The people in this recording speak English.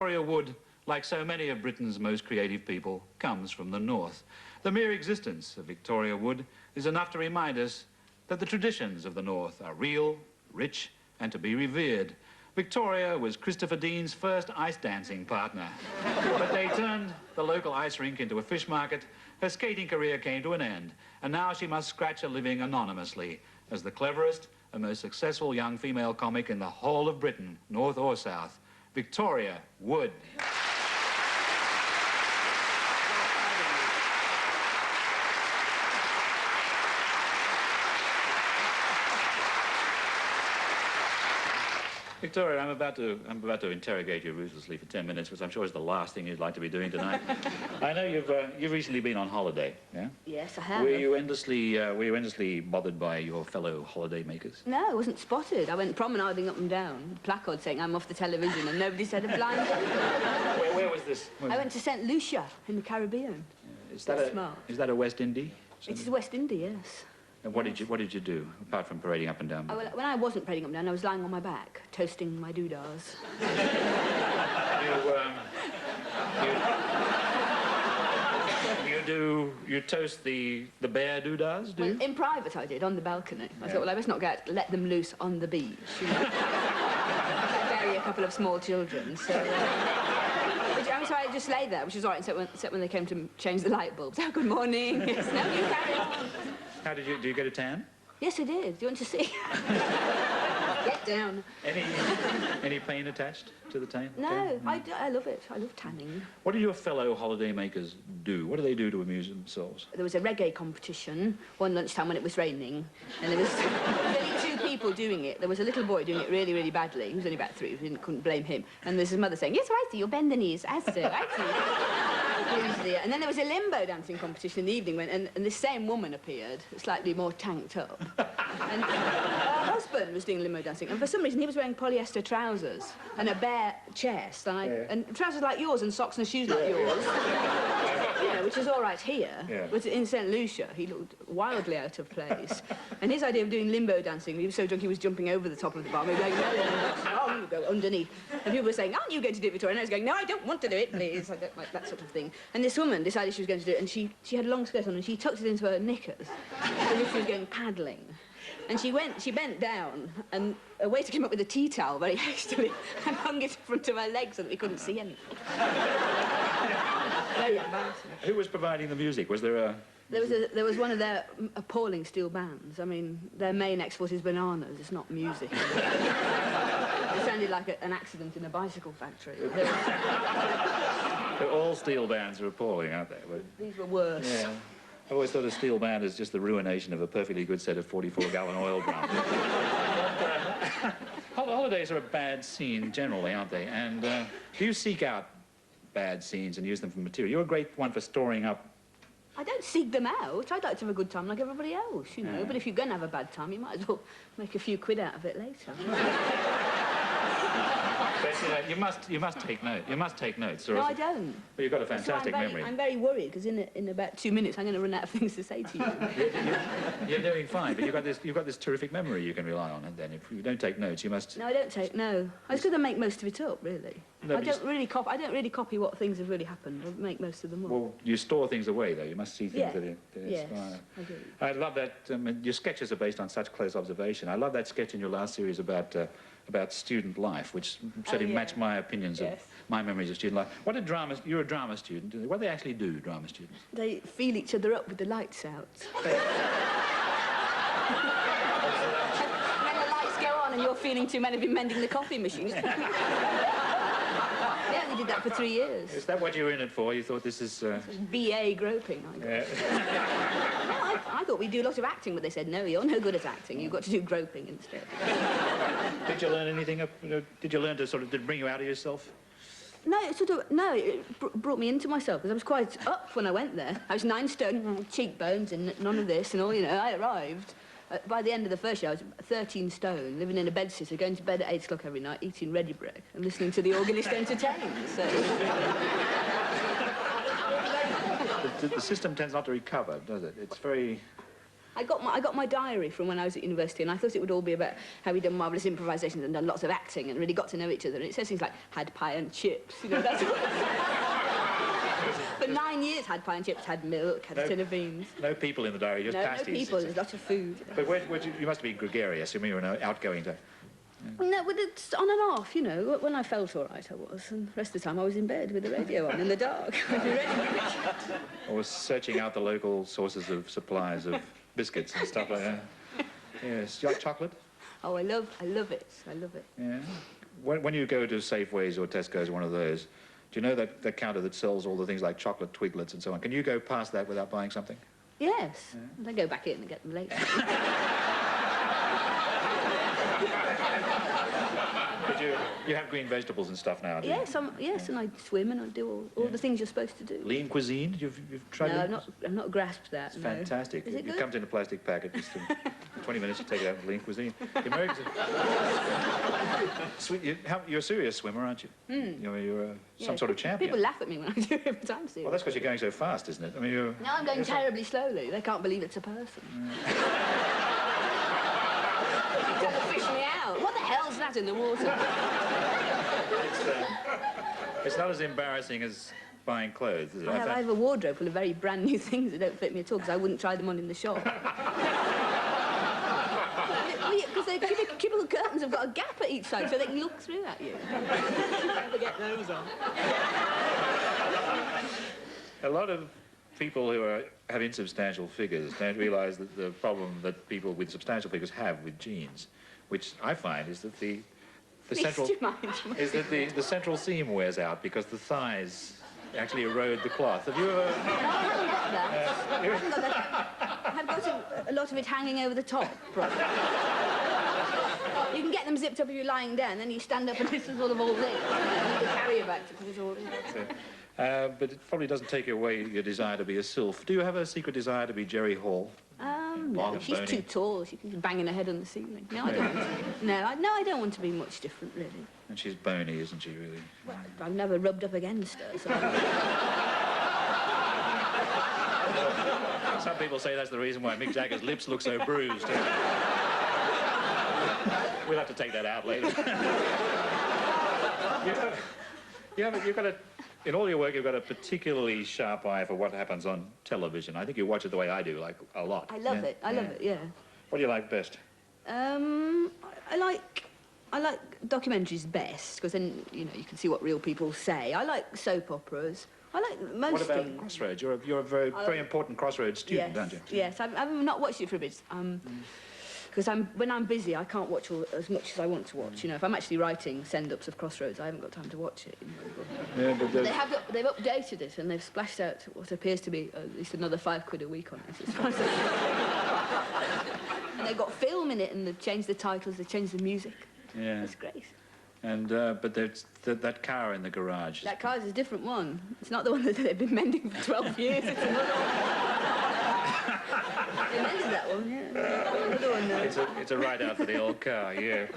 Victoria Wood, like so many of Britain's most creative people, comes from the north. The mere existence of Victoria Wood is enough to remind us that the traditions of the north are real, rich, and to be revered. Victoria was Christopher Dean's first ice dancing partner. But they turned the local ice rink into a fish market. Her skating career came to an end, and now she must scratch a living anonymously as the cleverest and most successful young female comic in the whole of Britain, north or south. Victoria Wood. Victoria, I'm about to interrogate you ruthlessly for 10 minutes, which I'm sure is the last thing you'd like to be doing tonight. I know you've recently been on holiday, yeah? Yes, I have. Were you endlessly bothered by your fellow holiday makers? No, I wasn't spotted. I went promenading up and down, placard saying I'm off the television, and nobody said a blind thing. Where was this? I went to St. Lucia in the Caribbean. Is that a West Indie? It is West India, yes. And what did you do, apart from parading up and down? Oh, well, when I wasn't parading up and down, I was lying on my back, toasting my doodahs. You toast the bear doodahs, do you? Well, in private I did, on the balcony. I thought, well, I best not let them loose on the beach. You know? I bury a couple of small children, so... So I just lay there, which was all right, except when they came to change the light bulbs. Oh, good morning. Yes, no, you carry on. How did you get a tan? Yes, I did. Do you want to see? Get down. Any pain attached to the tan? No, I love it. I love tanning. What do your fellow holiday makers do? What do they do to amuse themselves? There was a reggae competition one lunchtime when it was raining, and there was only two people doing it. There was a little boy doing it really, really badly. He was only about 3. Couldn't blame him. And there's his mother saying, "Yes, I see. You'll bend the knees. I see. I see." And then there was a limbo dancing competition in the evening and this same woman appeared, slightly more tanked up. And her husband was doing limbo dancing, and for some reason he was wearing polyester trousers and a bare chest, and trousers like yours and socks and shoes like yours. You know, which is all right here, but in St. Lucia he looked wildly out of place. And his idea of doing limbo dancing, he was so drunk he was jumping over the top of the bar. He was like, no, you go underneath. And people were saying, aren't you going to do it, Victoria? And I was going, no, I don't want to do it, please. Like that sort of thing. And this woman decided she was going to do it, and she had a long skirt on, and she tucked it into her knickers, as if she was going paddling. And she bent down, and a waiter came up with a tea towel very hastily and hung it in front of her legs so that we couldn't see anything. Very embarrassing. Who was providing the music? Was there a... There was one of their appalling steel bands. I mean, their main export is bananas. It's not music. It sounded like an accident in a bicycle factory. All steel bands are appalling, aren't they? These were worse. Yeah. I always thought a steel band is just the ruination of a perfectly good set of 44-gallon oil drums. Holidays are a bad scene generally, aren't they? And do you seek out bad scenes and use them for material? You're a great one for storing up. I don't seek them out. I'd like to have a good time like everybody else, you know. But if you're going to have a bad time, you might as well make a few quid out of it later. But, you must take note. You must take notes. No, I don't. But you've got a fantastic memory. I'm very worried because in about 2 minutes I'm going to run out of things to say to you. You're doing fine, but you've got this terrific memory you can rely on. And then if you don't take notes, you must. No, I don't take. No, I was going to make most of it up, really. No, I don't really copy what things have really happened. I make most of them up. Well, you store things away, though. You must see things that inspire. Yes, I do. I love that. Your sketches are based on such close observation. I love that sketch in your last series about student life, which certainly match my opinions of my memories of student life. What do you're a drama student. What do they actually do, drama students? They feel each other up with the lights out. And then the lights go on and you're feeling 2 men have been mending the coffee machine. Yeah, they did that for 3 years. Is that what you were in it for? You thought this is... BA groping, I guess. No, I thought we'd do a lot of acting, but they said, no, you're no good at acting. You've got to do groping instead. Did you learn anything? Did you learn to did it bring you out of yourself? No, it brought me into myself, because I was quite up when I went there. I was 9 stone, cheekbones, and none of this, and all, you know, I arrived. By the end of the first year, I was 13 stone, living in a bedsitter, going to bed at 8 o'clock every night, eating ready bread, and listening to the organist entertain, so... The system tends not to recover, does it? It's very... I got my diary from when I was at university, and I thought it would all be about how we'd done marvellous improvisations and done lots of acting and really got to know each other. And it says things like, had pie and chips, you know, that's what it says. For 9 years, had pie and chips, had milk, had a tin of beans. No people in the diary, just pasties. No people, there's lots of food. But you must be gregarious. I mean, you're an outgoing type. No, but it's on and off, you know. When I felt all right, I was. And the rest of the time, I was in bed with the radio on in the dark. I was searching out the local sources of supplies of biscuits and stuff like that. Yes. Do you like chocolate? Oh, I love it. I love it. Yeah. When you go to Safeways or Tesco's, one of those, do you know that the counter that sells all the things like chocolate twiglets and so on? Can you go past that without buying something? Yes. Yeah. I go back in and get them later. But you have green vegetables and stuff now, do you? Yes, and I swim and I do all the things you're supposed to do. Lean cuisine? You've tried it? No, I've not grasped that. It's fantastic. Is it good? It comes in a plastic packet. Just in 20 minutes to take it out of lean cuisine. The Americans you're a serious swimmer, aren't you? You're some sort of champion. People laugh at me when I do it, but I'm serious. Well, that's because you're going so fast, isn't it? I mean, No, I'm going terribly slowly. They can't believe it's a person. Trying to fish me out. What the hell's that in the water? It's not as embarrassing as buying clothes, is it? I have a wardrobe full of very brand new things that don't fit me at all, because I wouldn't try them on in the shop. Because the cubicle curtains have got a gap at each side, so they can look through at you. Never get those on. A lot of people who have insubstantial figures don't realise that the problem that people with substantial figures have with jeans, which I find is that the central seam wears out because the thighs actually erode the cloth. Have you ever? No, I haven't got that. I've got a lot of it hanging over the top. You can get them zipped up if you're lying down, then you stand up and this is sort of all this. And you can carry it back to put it all in. But it probably doesn't take away your desire to be a sylph. Do you have a secret desire to be Jerry Hall? No, she's too tall. She can bang her head on the ceiling. No, I don't want to be. No, I don't want to be much different, really. And she's bony, isn't she, really? Well, I've never rubbed up against her, so... Some people say that's the reason why Mick Jagger's lips look so bruised. We'll have to take that out later. You've got in all your work, you've got a particularly sharp eye for what happens on television. I think you watch it the way I do, like, a lot. I love it. I love it, yeah. What do you like best? I like documentaries best, because then, you know, you can see what real people say. I like soap operas. I like most things. What about Crossroads? You're a very important Crossroads student, aren't you? Yes, I've not watched it for a bit. Because when I'm busy, I can't watch as much as I want to watch. You know, if I'm actually writing send-ups of Crossroads, I haven't got time to watch it. You know, but they've updated it, and they've splashed out what appears to be at least another £5 a week on it. And they've got film in it, and they've changed the titles, they've changed the music. Yeah. It's great. And, but there's that car in the garage. That car is a different one. It's not the one that they've been mending for 12 years. It's another one. They mended that one, yeah. Another one, It's a ride out for the old car, yeah.